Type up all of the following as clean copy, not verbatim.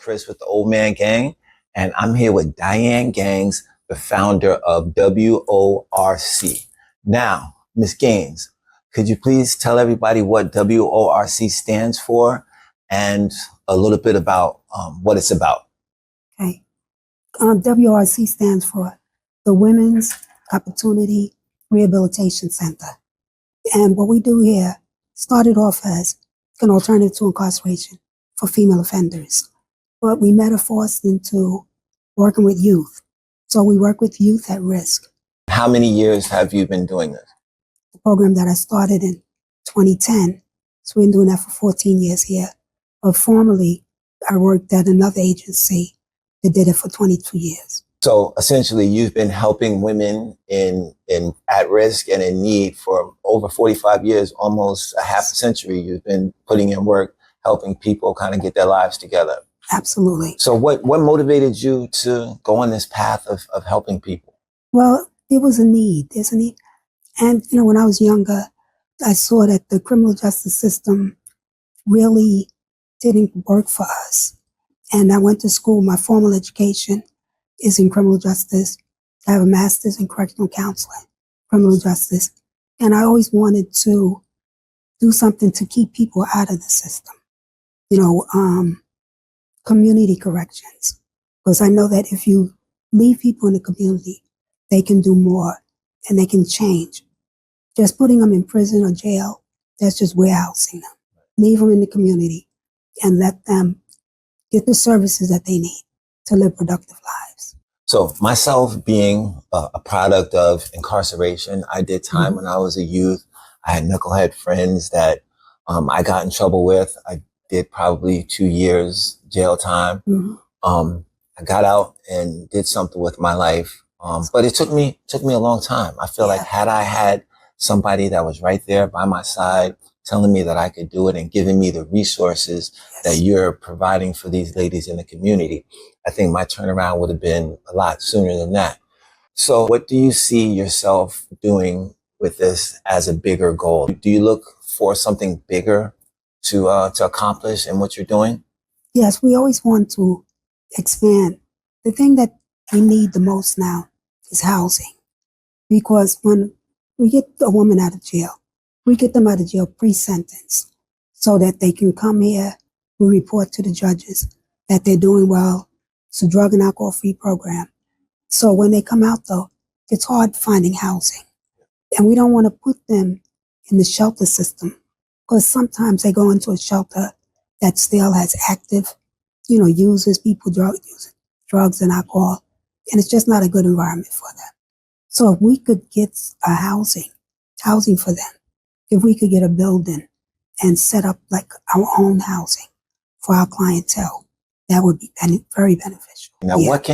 Chris with the Old Man Gang, and I'm here with Diane Gaines, the founder of WORC. Now, Ms. Gaines, could you please tell everybody what WORC stands for and a little bit about what it's about? Okay. WRC stands for the Women's Opportunity Rehabilitation Center. And what we do here started off as an alternative to incarceration for female offenders. But we metamorphosed into working with youth. So we work with youth at risk. How many years have you been doing this? The program that I started in 2010. So we've been doing that for 14 years here. But formerly, I worked at another agency that did it for 22 years. So essentially, you've been helping women in at risk and in need for over 45 years, almost a half a century. You've been putting in work, helping people kind of get their lives together. Absolutely. So what motivated you to go on this path of helping people? Well, it was a need. There's a need. And, when I was younger, I saw that the criminal justice system really didn't work for us. And I went to school. My formal education is in criminal justice. I have a master's in correctional counseling, criminal justice. And I always wanted to do something to keep people out of the system. Community corrections. Because I know that if you leave people in the community, they can do more and they can change. Just putting them in prison or jail, that's just warehousing them. Leave them in the community and let them get the services that they need to live productive lives. So myself being a product of incarceration, I did time when I was a youth. I had knucklehead friends that I got in trouble with. I did probably 2 years jail time. I got out and did something with my life. But it took me a long time. I feel like had I had somebody that was right there by my side, telling me that I could do it and giving me the resources that you're providing for these ladies in the community, I think my turnaround would have been a lot sooner than that. So what do you see yourself doing with this as a bigger goal? Do you look for something bigger to accomplish in what you're doing? Yes, we always want to expand. The thing that we need the most now is housing. Because when we get a woman out of jail, we get them out of jail pre-sentence so that they can come here. We report to the judges that they're doing well. It's a drug and alcohol-free program. So when they come out, though, it's hard finding housing. And we don't want to put them in the shelter system because sometimes they go into a shelter that still has active, users, people using drugs and alcohol. And it's just not a good environment for them. So if we could get a housing for them, if we could get a building and set up like our own housing for our clientele, that would be very beneficial. Now, what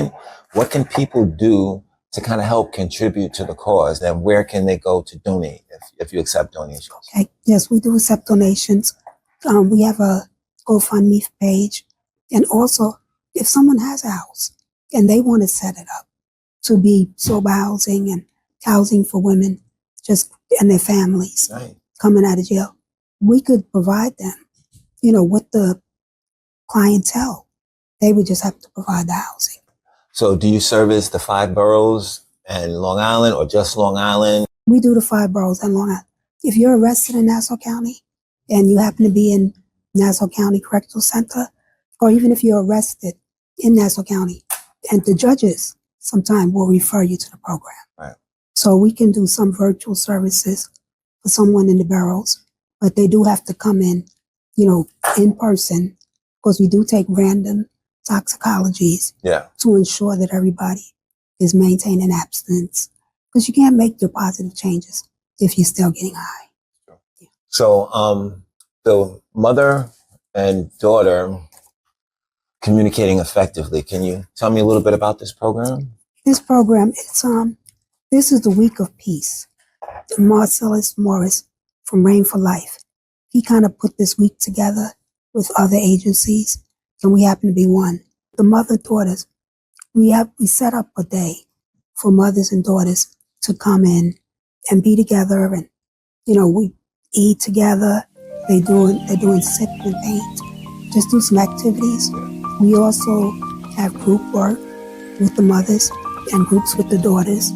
can people do to kind of help contribute to the cause? And where can they go to donate if you accept donations? Okay. Yes, we do accept donations. We have a GoFundMe page. And also, if someone has a house and they want to set it up to be sober housing and housing for women and their families coming out of jail, we could provide them, with the clientele. They would just have to provide the housing. So do you service the 5 boroughs and Long Island or just Long Island? We do the 5 boroughs and Long Island. If you're arrested in Nassau County and you happen to be in Nassau County Correctional Center, or even if you're arrested in Nassau County, and the judges sometimes will refer you to the program. Right. So we can do some virtual services for someone in the boroughs, but they do have to come in, in person, because we do take random toxicologies to ensure that everybody is maintaining abstinence. Because you can't make your positive changes if you're still getting high. Sure. Yeah. So the mother and daughter communicating effectively. Can you tell me a little bit about this program? This program, this is the Week of Peace. Marcellus Morris from Rain for Life, he kind of put this week together with other agencies, and we happen to be one. The mother-daughters, we set up a day for mothers and daughters to come in and be together, and we eat together. They're doing sip and paint, just do some activities, We also have group work with the mothers and groups with the daughters.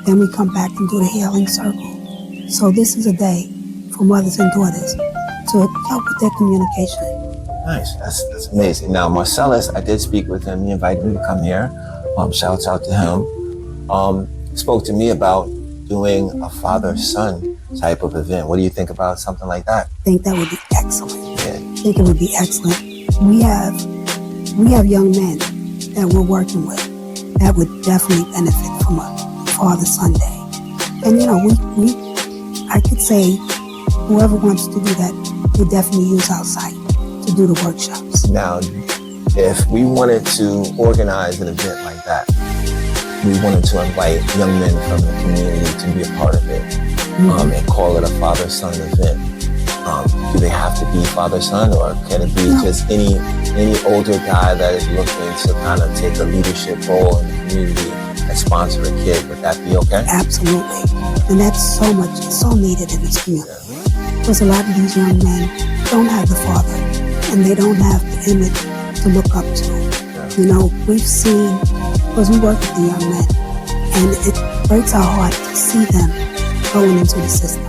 Then we come back and do the healing circle. So this is a day for mothers and daughters to help with their communication. Nice. That's amazing. Now, Marcellus, I did speak with him. He invited me to come here. Shouts out to him. Spoke to me about doing a father-son type of event. What do you think about something like that? I think that would be excellent. Yeah. I think it would be excellent. We have young men that we're working with that would definitely benefit from a Father-Son Day. And I could say whoever wants to do that, they definitely use our site to do the workshops. Now, if we wanted to organize an event like that, we wanted to invite young men from the community to be a part of it, and call it a father-son event. Do they have to be father-son, or can it be just any older guy that is looking to kind of take a leadership role in the community and sponsor a kid? Would that be okay? Absolutely. And that's so needed in this community. Because a lot of these young men don't have the father, and they don't have the image to look up to. We've seen, because we work with the young men, and it breaks our heart to see them going into the system.